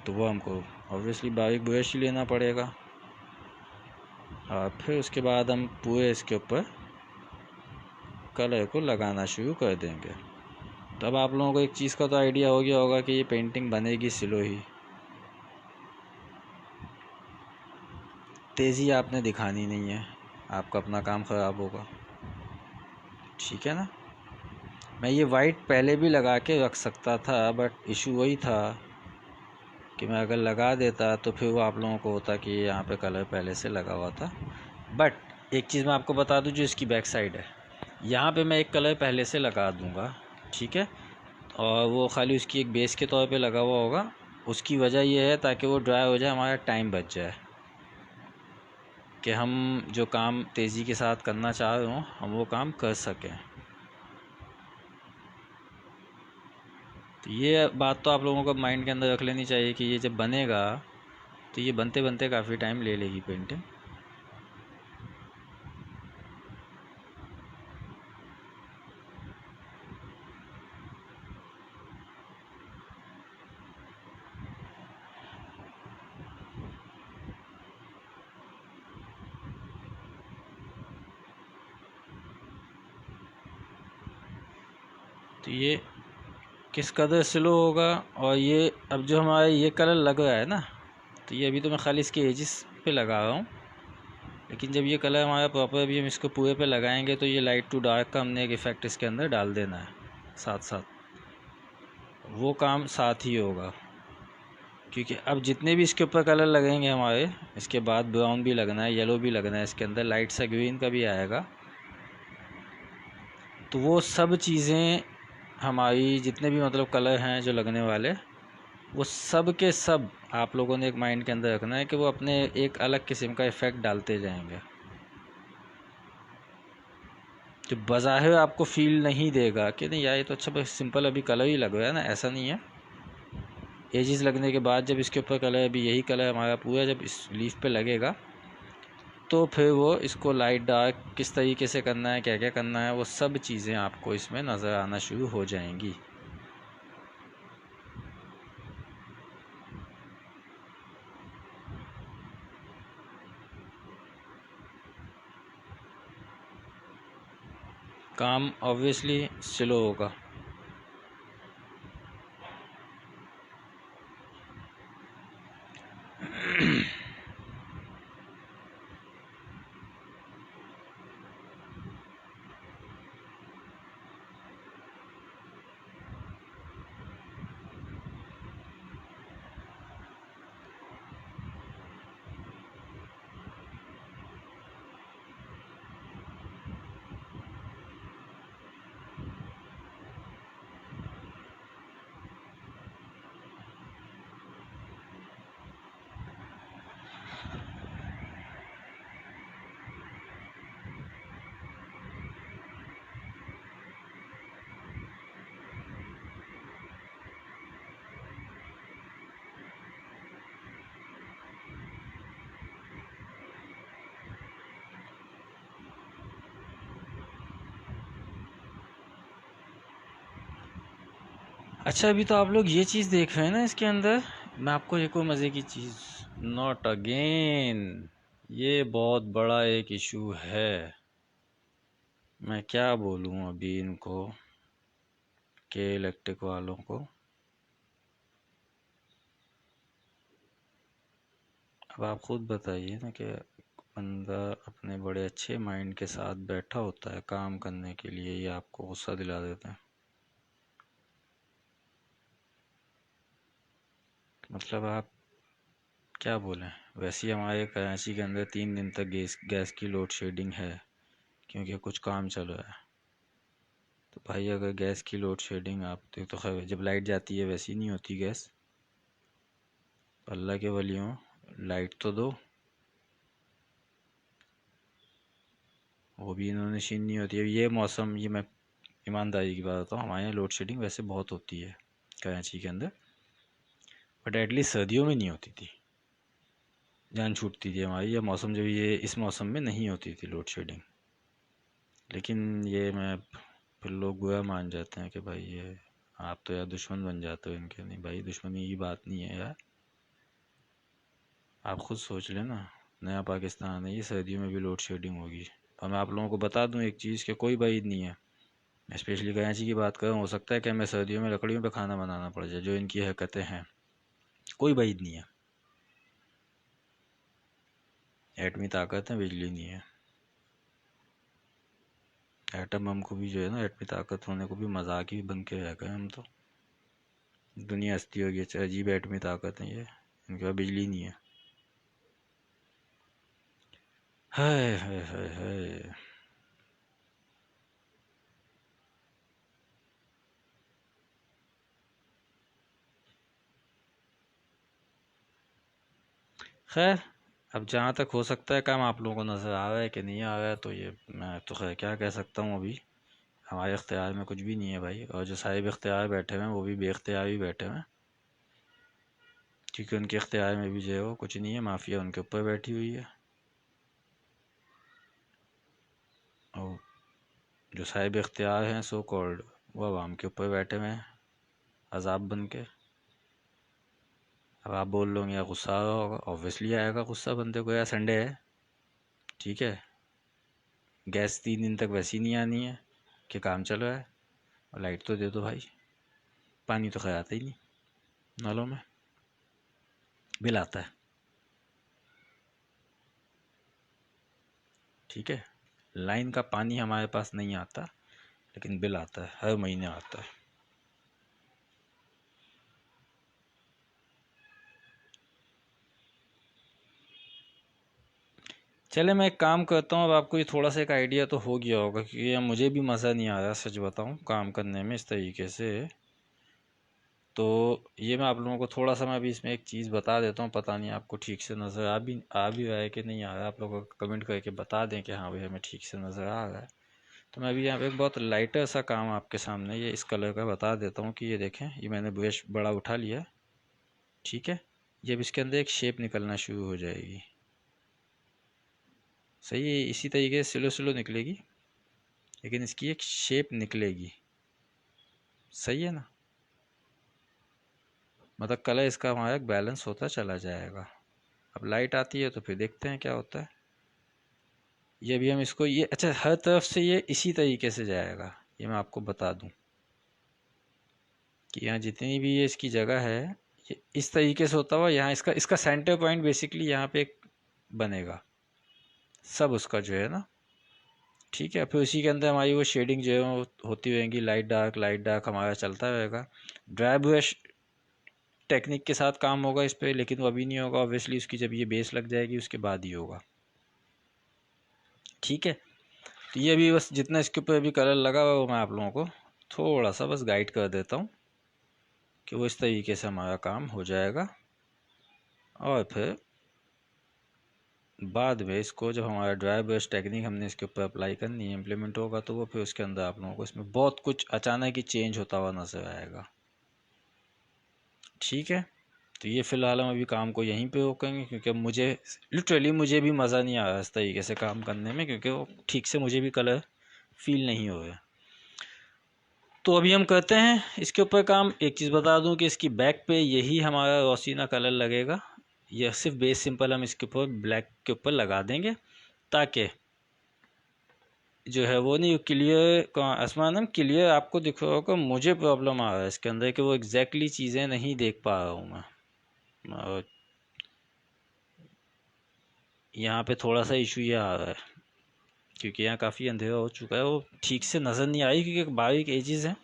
तो वो हमको ऑब्वियसली बारीक ब्रश ही लेना पड़ेगा। और फिर उसके बाद हम पूरे इसके ऊपर कलर को लगाना शुरू कर देंगे। तब आप लोगों को एक चीज़ का तो आइडिया हो गया होगा कि ये पेंटिंग बनेगी स्लो ही, तेज़ी आपने दिखानी नहीं है, आपका अपना काम ख़राब होगा, ठीक है ना। मैं ये वाइट पहले भी लगा के रख सकता था, बट इशू वही था कि मैं अगर लगा देता तो फिर वो आप लोगों को होता कि यहाँ पे कलर पहले से लगा हुआ था। बट एक चीज़ मैं आपको बता दूँ, जो इसकी बैक साइड है यहाँ पे मैं एक कलर पहले से लगा दूँगा, ठीक है। और वो खाली उसकी एक बेस के तौर पे लगा हुआ होगा। उसकी वजह ये है ताकि वो ड्राई हो जाए, हमारा टाइम बच जाए, कि हम जो काम तेज़ी के साथ करना चाह रहे हों हम वो काम कर सकें। तो ये बात तो आप लोगों को माइंड के अंदर रख लेनी चाहिए कि ये जब बनेगा तो ये बनते बनते काफ़ी टाइम ले लेगी पेंटिंग। तो ये किस कदर स्लो होगा, और ये अब जो हमारा ये कलर लग रहा है ना, तो ये अभी तो मैं खाली इसके एजिस पे लगा रहा हूँ, लेकिन जब ये कलर हमारा प्रॉपर अभी हम इसको पूरे पे लगाएंगे तो ये लाइट टू डार्क का हमने एक इफ़ेक्ट इसके अंदर डाल देना है, साथ साथ वो काम साथ ही होगा। क्योंकि अब जितने भी इसके ऊपर कलर लगेंगे हमारे, इसके बाद ब्राउन भी लगना है, येलो भी लगना है, इसके अंदर लाइट सा ग्रीन का भी आएगा, तो वो सब चीज़ें हमारी जितने भी मतलब कलर हैं जो लगने वाले, वो सब के सब आप लोगों ने एक माइंड के अंदर रखना है कि वो अपने एक अलग किस्म का इफ़ेक्ट डालते जाएंगे, जो बज़ाहिर आपको फील नहीं देगा कि नहीं यार ये तो अच्छा बस सिंपल अभी कलर ही लग रहा है ना, ऐसा नहीं है। एजेस लगने के बाद जब इसके ऊपर कलर, अभी यही कलर हमारा पूरा जब इस लीफ पे लगेगा तो फिर वो इसको लाइट डार्क किस तरीके से करना है, क्या क्या करना है, वो सब चीज़ें आपको इसमें नज़र आना शुरू हो जाएंगी। काम ऑब्वियसली स्लो होगा। अच्छा, अभी तो आप लोग ये चीज़ देख रहे हैं ना इसके अंदर, मैं आपको एक और मज़े की चीज़, नॉट अगेन, ये बहुत बड़ा एक इशू है। मैं क्या बोलूँ अभी इनको, के इलेक्ट्रिक वालों को। अब आप खुद बताइए ना कि बंदा अपने बड़े अच्छे माइंड के साथ बैठा होता है काम करने के लिए, ये आपको गुस्सा दिला देते हैं। मतलब आप क्या बोलें। वैसे ही हमारे कराची के अंदर 3 दिन तक गैस की लोड शेडिंग है, क्योंकि कुछ काम चल रहा है। तो भाई अगर गैस की लोड शेडिंग, आप तो खैर जब लाइट जाती है वैसी नहीं होती गैस, अल्लाह के वलियों लाइट तो दो, वो भी इन्होंने छीन नहीं होती है। ये मौसम, ये मैं ईमानदारी की बात बताऊँ, हमारे यहाँ लोड शेडिंग वैसे बहुत होती है, कराची के अंदर, बट एटलीस्ट सर्दियों में नहीं होती थी, जान छूटती थी हमारी। या मौसम जब ये इस मौसम में नहीं होती थी लोड शेडिंग। लेकिन ये मैं फिर लोग गोया मान जाते हैं कि भाई ये आप तो यार दुश्मन बन जाते हो इनके। नहीं भाई, दुश्मनी की बात नहीं है यार, आप खुद सोच लेना। नया पाकिस्तान है ये, सर्दियों में भी लोड शेडिंग होगी। और मैं आप लोगों को बता दूं एक चीज़ कि कोई बात नहीं है, मैं स्पेशली कराची की बात कर रहा हूँ, हो सकता है कि हमें सर्दियों में लकड़ियों पे खाना बनाना पड़ जाए, जो इनकी हरकतें हैं। कोई बात नहीं है, एटमी ताकत है, बिजली नहीं है। एटम बम को भी जो है ना, एटमी ताकत होने को भी मजाक ही बन के रह गए हम तो। दुनिया हस्ती होगी, अच्छा अजीब एटमी ताकत है ये, इनके पास बिजली नहीं है। हाय हाय हाय हाय। खैर, अब जहाँ तक हो सकता है काम आप लोगों को नज़र आ रहा है कि नहीं आ रहा है, तो ये मैं तो खैर क्या कह सकता हूँ। अभी हमारे इख्तियार में कुछ भी नहीं है भाई, और जो साहिब इख्तियार बैठे हुए हैं वो भी बेख्तियार ही बैठे हुए हैं, क्योंकि उनके इख्तियार में भी जो है वो कुछ नहीं है, माफिया उनके ऊपर बैठी हुई है। और जो साहिब इख्तियार हैं सो कॉल्ड, वो आवाम के ऊपर बैठे हुए हैं अजाब बन के। अब आप बोल लोगे या गुस्सा आ रहा होगा, ऑब्वियसली आएगा गुस्सा बंदे को, यार संडे है, ठीक है, गैस 3 दिन तक वैसी नहीं आनी है कि काम चल रहा है, और लाइट तो दे दो भाई। पानी तो खैर आता ही नहीं नालों में, बिल आता है, ठीक है। लाइन का पानी हमारे पास नहीं आता, लेकिन बिल आता है, हर महीने आता है। चले मैं एक काम करता हूँ, अब आपको ये थोड़ा सा एक आइडिया तो हो गया होगा, क्योंकि अब मुझे भी मज़ा नहीं आ रहा सच बताऊँ काम करने में इस तरीके से। तो ये मैं आप लोगों को थोड़ा सा मैं अभी इसमें एक चीज़ बता देता हूँ, पता नहीं आपको ठीक से नज़र आ भी रहा है कि नहीं आ रहा है। आप लोग कमेंट करके बता दें कि हाँ भाई हमें ठीक से नज़र आ रहा है। तो मैं अभी यहाँ पे एक बहुत लाइटर सा काम आपके सामने ये इस कलर का बता देता हूँ कि ये देखें, ये मैंने ब्रश बड़ा उठा लिया है, ठीक है। ये अब इसके अंदर एक शेप निकलना शुरू हो जाएगी, सही है, इसी तरीके से स्लो स्लो निकलेगी, लेकिन इसकी एक शेप निकलेगी, सही है ना। मतलब कलर इसका हमारा बैलेंस होता चला जाएगा। अब लाइट आती है तो फिर देखते हैं क्या होता है। ये भी हम इसको ये अच्छा, हर तरफ से ये इसी तरीके से जाएगा, ये मैं आपको बता दूं कि यहाँ जितनी भी ये इसकी जगह है, ये इस तरीके से होता हुआ यहाँ इसका इसका सेंटर पॉइंट बेसिकली यहाँ पे एक बनेगा, सब उसका जो है ना, ठीक है। फिर उसी के अंदर हमारी वो शेडिंग जो है वो होती रहेंगी, लाइट डार्क हमारा चलता रहेगा। ड्राई ब्रश टेक्निक के साथ काम होगा इस पर, लेकिन वो अभी नहीं होगा ऑब्वियसली, उसकी जब ये बेस लग जाएगी उसके बाद ही होगा, ठीक है। तो ये अभी बस जितना इसके ऊपर अभी कलर लगा हुआ है वो मैं आप लोगों को थोड़ा सा बस गाइड कर देता हूँ कि वो इस तरीके से हमारा काम हो जाएगा। और फिर बाद में इसको जब हमारा ड्राई ब्रश टेक्निक हमने इसके ऊपर अप्लाई करनी है, इम्प्लीमेंट होगा, तो वो फिर उसके अंदर आप लोगों को इसमें बहुत कुछ अचानक ही चेंज होता हुआ नजर आएगा, ठीक है। तो ये फ़िलहाल हम अभी काम को यहीं पे रोकेंगे, क्योंकि अब मुझे लिटरली मुझे भी मज़ा नहीं आ रहा इस तरीके से काम करने में, क्योंकि वो ठीक से मुझे भी कलर फील नहीं हो रहा। तो अभी हम करते हैं इसके ऊपर काम। एक चीज़ बता दूं कि इसकी बैक पे यही हमारा रोसीना कलर लगेगा, यह सिर्फ बेस सिंपल हम इसके ऊपर ब्लैक के ऊपर लगा देंगे, ताकि जो है वो नहीं क्लियर आसमान हम क्लियर आपको दिख रहा होगा। मुझे प्रॉब्लम आ रहा है इसके अंदर कि वो एग्जैक्टली चीज़ें नहीं देख पा रहा हूँ मैं, और यहाँ पे थोड़ा सा इशू ये आ रहा है, क्योंकि यहाँ काफ़ी अंधेरा हो चुका है, वो ठीक से नज़र नहीं आई, क्योंकि बारीक एजेस हैं,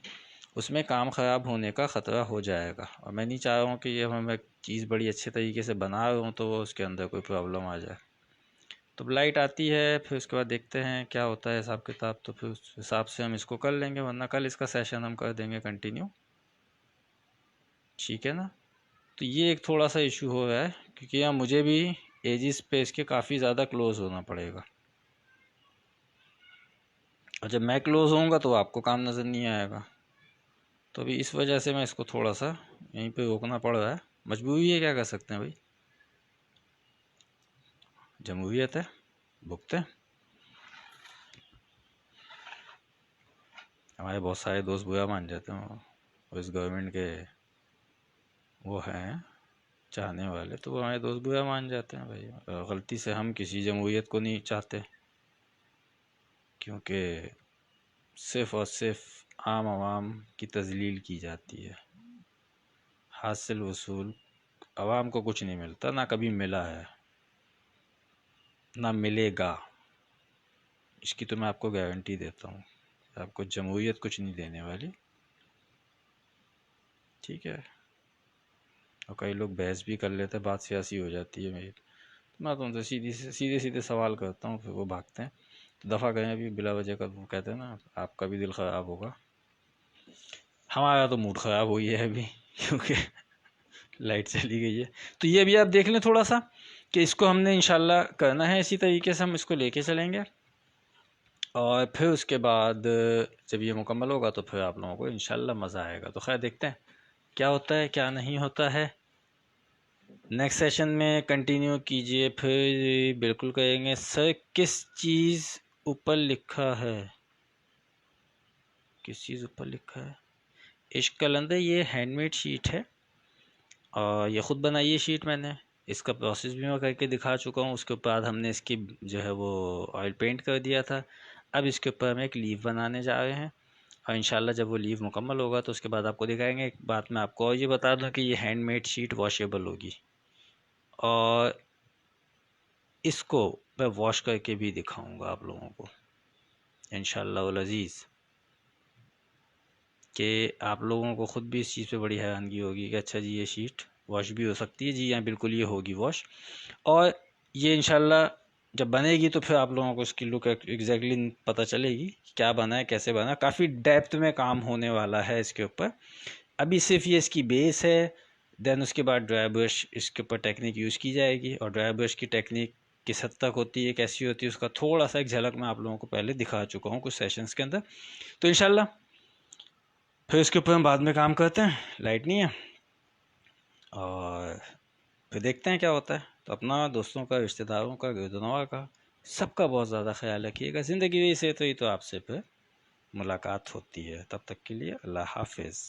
उसमें काम ख़राब होने का ख़तरा हो जाएगा। और मैं नहीं चाह रहा हूँ कि ये मैं चीज़ बड़ी अच्छे तरीके से बना रहा हूँ तो वो उसके अंदर कोई प्रॉब्लम आ जाए। तो लाइट आती है, फिर उसके बाद देखते हैं क्या होता है हिसाब किताब, तो फिर उस हिसाब से हम इसको कर लेंगे, वरना कल इसका सेशन हम कर देंगे कंटिन्यू, ठीक है ना। तो ये एक थोड़ा सा इशू हो रहा है, क्योंकि यहाँ मुझे भी एजिस पे इसके काफ़ी ज़्यादा क्लोज़ होना पड़ेगा, और जब मैं क्लोज़ होऊंगा तो आपको काम नज़र नहीं आएगा। तो अभी इस वजह से मैं इसको थोड़ा सा यहीं पे रोकना पड़ रहा है, मजबूरी है, क्या कर सकते हैं भाई, जमहूरियत है, भुगते। हमारे बहुत सारे दोस्त बुरा मान जाते हैं और इस गवर्नमेंट के वो हैं चाहने वाले, तो वो हमारे दोस्त बुरा मान जाते हैं भाई। गलती से हम किसी जमहूरियत को नहीं चाहते, क्योंकि सिर्फ और सिर्फ आम आवाम की तजलील की जाती है, हासिल वसूल आवाम को कुछ नहीं मिलता, ना कभी मिला है, ना मिलेगा। इसकी तो मैं आपको गारंटी देता हूँ, आपको जमहूरियत कुछ नहीं देने वाली, ठीक है। और कई लोग बहस भी कर लेते हैं, बात सियासी हो जाती है मेरी, तो मैं तो उनसे सीधे सीधे सवाल करता हूँ, फिर वो भागते हैं। तो दफ़ा गए अभी बिला वजह का, वो कहते हैं ना आपका भी दिल ख़राब होगा, हमारा तो मूड ख़राब हुई है अभी क्योंकि लाइट चली गई है। तो ये भी आप देख लें थोड़ा सा कि इसको हमने इंशाल्लाह करना है, इसी तरीके से हम इसको लेके चलेंगे। और फिर उसके बाद जब ये मुकम्मल होगा तो फिर आप लोगों को इंशाल्लाह मज़ा आएगा। तो खैर देखते हैं क्या होता है क्या नहीं होता है। नेक्स्ट सेशन में कंटिन्यू कीजिए, फिर बिल्कुल कहेंगे सर किस चीज़ ऊपर लिखा है, किस चीज़ ऊपर लिखा है। इश्क कलंदर ये हैंडमेड शीट है और ये ख़ुद बनाई है शीट मैंने, इसका प्रोसेस भी मैं करके दिखा चुका हूँ। उसके बाद हमने इसकी जो है वो ऑयल पेंट कर दिया था। अब इसके ऊपर हम एक लीफ बनाने जा रहे हैं और इंशाल्लाह जब वो लीफ मुकम्मल होगा तो उसके बाद आपको दिखाएंगे। एक बात मैं आपको और ये बता दूं कि ये हैंडमेड शीट वॉशेबल होगी और इसको मैं वॉश करके भी दिखाऊंगा आप लोगों को इंशाल्लाह उल अज़ीज़, कि आप लोगों को ख़ुद भी इस चीज़ पे बड़ी हैरानगी होगी कि अच्छा जी ये शीट वॉश भी हो सकती है। जी हाँ बिल्कुल ये होगी वॉश, और ये इंशाल्लाह जब बनेगी तो फिर आप लोगों को इसकी लुक एग्जैक्टली पता चलेगी क्या बना है कैसे बना। काफ़ी डेप्थ में काम होने वाला है इसके ऊपर। अभी सिर्फ ये इसकी बेस है, देन उसके बाद ड्राई ब्रश इसके ऊपर टेक्निक यूज़ की जाएगी। और ड्राई ब्रश की टेक्निक किस हद तक होती है कैसी होती है उसका थोड़ा सा एक झलक मैं आप लोगों को पहले दिखा चुका हूँ कुछ सेशंस के अंदर। तो इंशाल्लाह फिर इसके ऊपर हम बाद में काम करते हैं, लाइट नहीं है और फिर देखते हैं क्या होता है। तो अपना, दोस्तों का, रिश्तेदारों का, गिरदनवा का, सबका बहुत ज़्यादा ख्याल रखिएगा। ज़िंदगी से तो ही तो आपसे फिर मुलाकात होती है। तब तक के लिए अल्लाह हाफिज़।